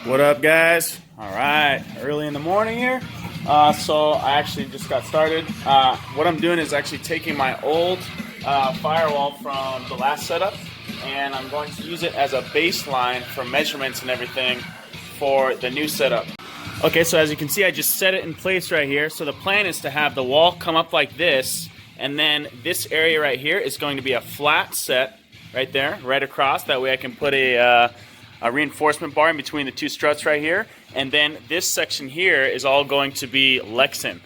What up, guys? All right, early in the morning here. So I actually just got started. What I'm doing is actually taking my old firewall from the last setup, and I'm going to use it as a baseline for measurements and everything for the new setup. Okay, so as you can see, I just set it in place right here. So the plan is to have the wall come up like this, and then this area right here is going to be a flat set right there, right across. That way I can put a reinforcement bar in between the two struts right here, and then this section here is all going to be Lexan.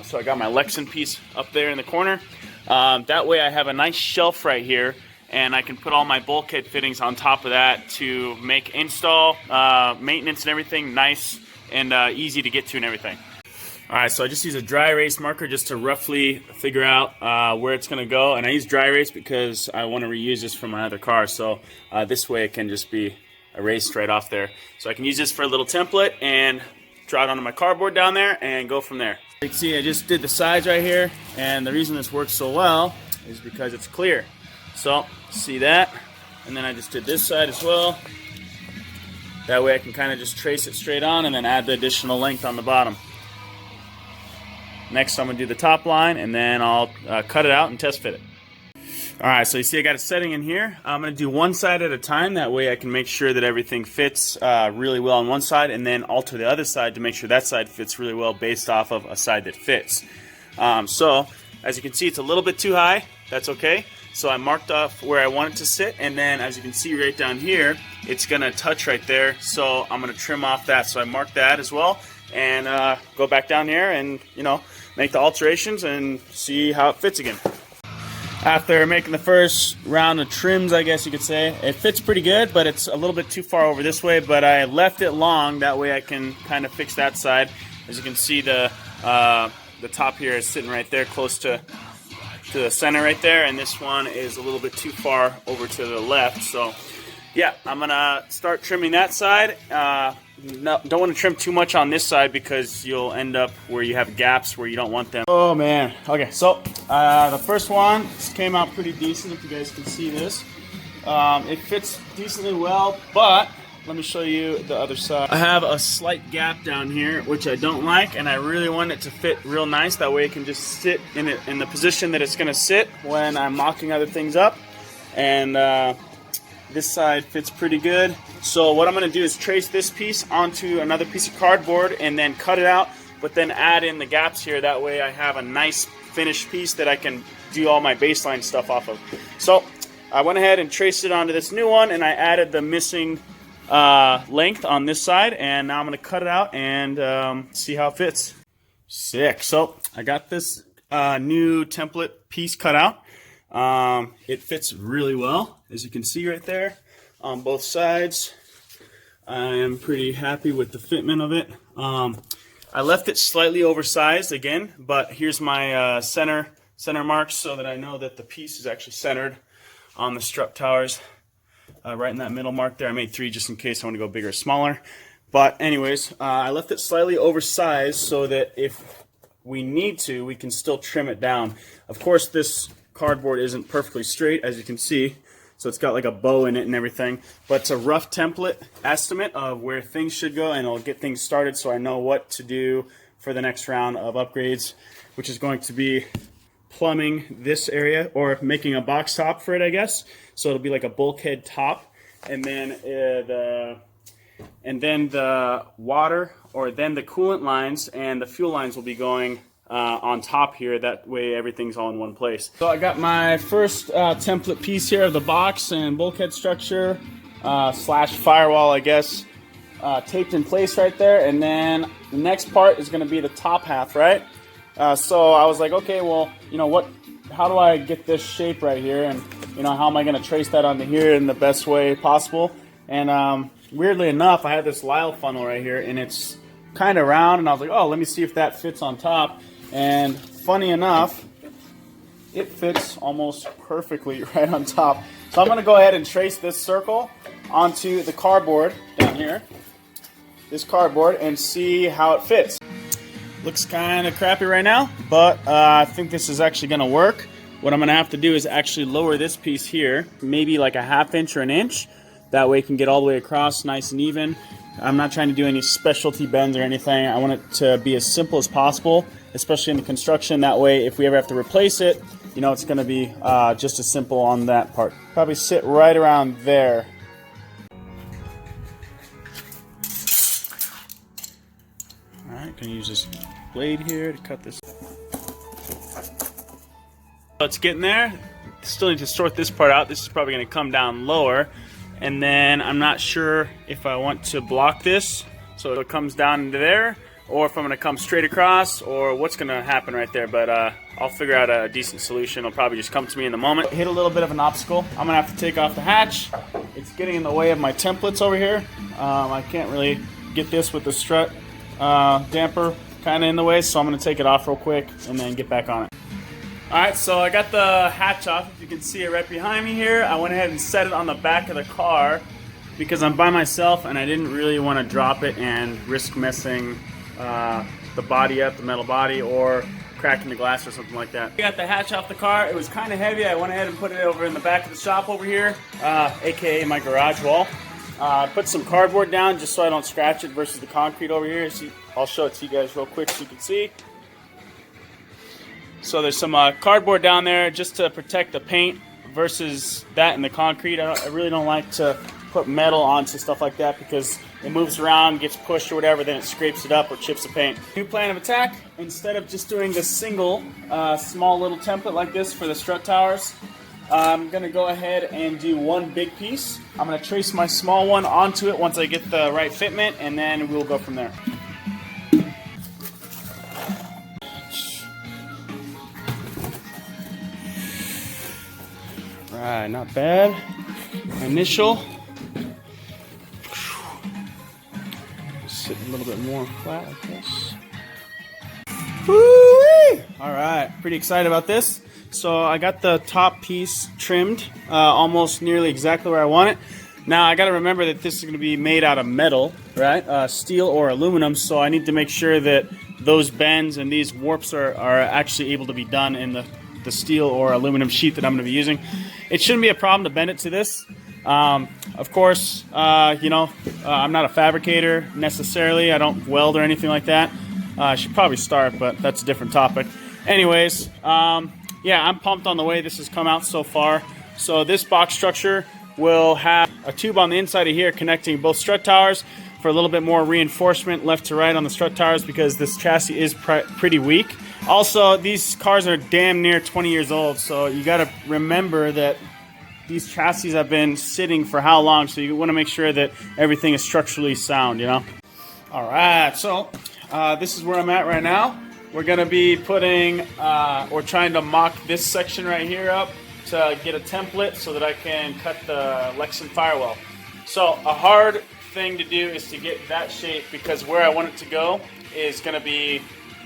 So I got my Lexan piece up there in the corner. That way I have a nice shelf right here, and I can put all my bulkhead fittings on top of that to make install, maintenance and everything nice and easy to get to and everything. Alright, so I just use a dry erase marker just to roughly figure out where it's going to go, and I use dry erase because I want to reuse this for my other car, so this way it can just be erased right off there. So I can use this for a little template and draw it onto my cardboard down there and go from there. You can see I just did the sides right here, and the reason this works so well is because it's clear. So see that, and then I just did this side as well. That way I can kind of just trace it straight on and then add the additional length on the bottom. Next I'm going to do the top line, and then I'll cut it out and test fit it. Alright, so you see I got a setting in here. I'm going to do one side at a time. That way I can make sure that everything fits really well on one side, and then alter the other side to make sure that side fits really well based off of a side that fits. So as you can see, it's a little bit too high. That's okay. So I marked off where I want it to sit, and then as you can see right down here, it's going to touch right there. So I'm going to trim off that. So I marked that as well, and go back down here and make the alterations and see how it fits again. After making the first round of trims, I guess you could say, it fits pretty good, but it's a little bit too far over this way, but I left it long. That way I can kind of fix that side. As you can see, the top here is sitting right there close to the center right there, and this one is a little bit too far over to the left. So yeah, I'm gonna start trimming that side. Don't want to trim too much on this side because you'll end up where you have gaps where you don't want them. Oh man. Okay, so the first one came out pretty decent, if you guys can see this. It fits decently well, but let me show you the other side. I have a slight gap down here, which I don't like, and I really want it to fit real nice. That way it can just sit in the position that it's going to sit when I'm mocking other things up. And this side fits pretty good. So what I'm going to do is trace this piece onto another piece of cardboard and then cut it out, but then add in the gaps here. That way I have a nice finished piece that I can do all my baseline stuff off of. So I went ahead and traced it onto this new one, and I added the missing length on this side, and now I'm going to cut it out and see how it fits. Sick. So I got this new template piece cut out. It fits really well, as you can see right there on both sides. I am pretty happy with the fitment of it. I left it slightly oversized again, but here's my center marks so that I know that the piece is actually centered on the strut towers. Right in that middle mark there. I made 3 just in case I want to go bigger or smaller. But anyways, I left it slightly oversized so that if we need to, we can still trim it down. Of course, this cardboard isn't perfectly straight, as you can see, so it's got like a bow in it and everything, but it's a rough template estimate of where things should go, and it'll get things started so I know what to do for the next round of upgrades, which is going to be plumbing this area, or making a box top for it, I guess. So it'll be like a bulkhead top, and then the water, or then the coolant lines and the fuel lines will be going on top here. That way everything's all in one place. So I got my first template piece here of the box and bulkhead structure slash firewall, I guess, taped in place right there. And then the next part is going to be the top half, right? So I was like, okay, well, how do I get this shape right here, and how am I going to trace that onto here in the best way possible? And weirdly enough, I have this Lyle funnel right here, and it's kind of round, and I was like, oh, let me see if that fits on top. And funny enough, it fits almost perfectly right on top. So I'm going to go ahead and trace this circle onto the cardboard down here, this cardboard, and see how it fits. Looks kind of crappy right now, but I think this is actually going to work. What I'm going to have to do is actually lower this piece here, maybe like a 1/2 inch or 1 inch. That way it can get all the way across nice and even. I'm not trying to do any specialty bends or anything. I want it to be as simple as possible, especially in the construction. That way, if we ever have to replace it, you know, it's going to be just as simple on that part. Probably sit right around there. All right, gonna use this blade here to cut this. It's getting there. Still need to sort this part out. This is probably going to come down lower, and then I'm not sure if I want to block this so it comes down into there, or if I'm going to come straight across, or what's going to happen right there. But I'll figure out a decent solution. It'll probably just come to me in the moment. Hit a little bit of an obstacle. I'm going to have to take off the hatch. It's getting in the way of my templates over here. I can't really get this with the strut damper kind of in the way, so I'm going to take it off real quick and then get back on it. Alright, so I got the hatch off. If you can see it right behind me here, I went ahead and set it on the back of the car because I'm by myself and I didn't really want to drop it and risk messing the body up, the metal body, or cracking the glass or something like that. I got the hatch off the car. It was kind of heavy. I went ahead and put it over in the back of the shop over here, aka my garage wall. Put some cardboard down just so I don't scratch it versus the concrete over here. See, I'll show it to you guys real quick so you can see. So there's some cardboard down there just to protect the paint versus that in the concrete. I really don't like to put metal onto stuff like that because it moves around, gets pushed or whatever, then it scrapes it up or chips the paint. New plan of attack, instead of just doing this single small little template like this for the strut towers, I'm going to go ahead and do one big piece. I'm going to trace my small one onto it once I get the right fitment, and then we'll go from there. Alright, not bad. Initial. Sit a little bit more flat like this. Woo-wee! Alright, pretty excited about this. So I got the top piece trimmed almost nearly exactly where I want it. Now I got to remember that this is going to be made out of metal, right? Steel or aluminum, so I need to make sure that those bends and these warps are actually able to be done in the steel or aluminum sheet that I'm going to be using. It shouldn't be a problem to bend it to this. Of course, you know, I'm not a fabricator necessarily. I don't weld or anything like that. I should probably start, but that's a different topic. Anyways, yeah, I'm pumped on the way this has come out so far. So this box structure will have a tube on the inside of here connecting both strut towers for a little bit more reinforcement left to right on the strut towers because this chassis is pretty weak. Also, these cars are damn near 20 years old, so you got to remember that these chassis have been sitting for how long, so you want to make sure that everything is structurally sound, you know? All right, so this is where I'm at right now. We're going to be putting, or trying to mock this section right here up to get a template so that I can cut the Lexan firewall. So a hard thing to do is to get that shape because where I want it to go is going to be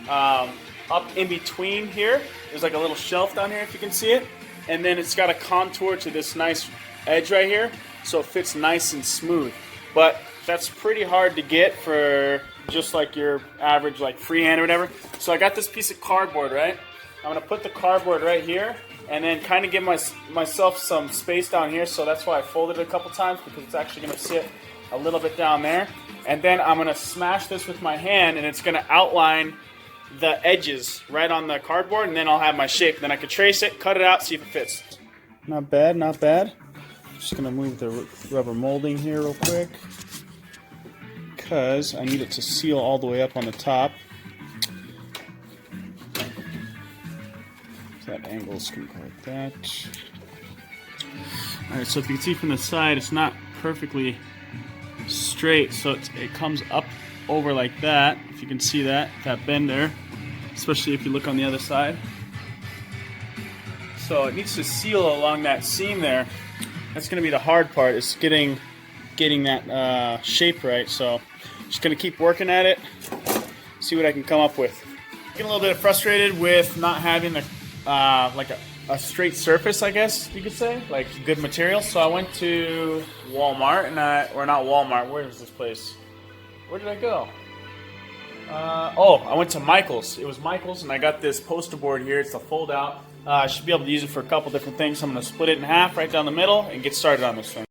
up in between here. There's like a little shelf down here if you can see it. And then it's got a contour to this nice edge right here, so it fits nice and smooth. But that's pretty hard to get for just like your average like freehand or whatever. So I got this piece of cardboard, right? I'm gonna put the cardboard right here and then kind of give myself some space down here. So that's why I folded it a couple times because it's actually gonna sit a little bit down there. And then I'm gonna smash this with my hand and it's gonna outline the edges right on the cardboard, and then I'll have my shape. Then I can trace it, cut it out, see if it fits. Not bad, not bad. Just gonna move the rubber molding here real quick because I need it to seal all the way up on the top. So that angle's gonna go like that. Alright, so if you can see from the side, it's not perfectly straight, so it comes up over like that. If you can see that bend there, especially if you look on the other side. So it needs to seal along that seam there. That's going to be the hard part, is getting that shape right. So just going to keep working at it, see what I can come up with. Getting a little bit frustrated with not having like a straight surface, I guess you could say, like good material. So I went to Walmart, or not Walmart, where is this place? Where did I go? Oh, I went to Michael's. It was Michael's, and I got this poster board here. It's a fold out. I should be able to use it for a couple different things. So I'm going to split it in half right down the middle and get started on this thing.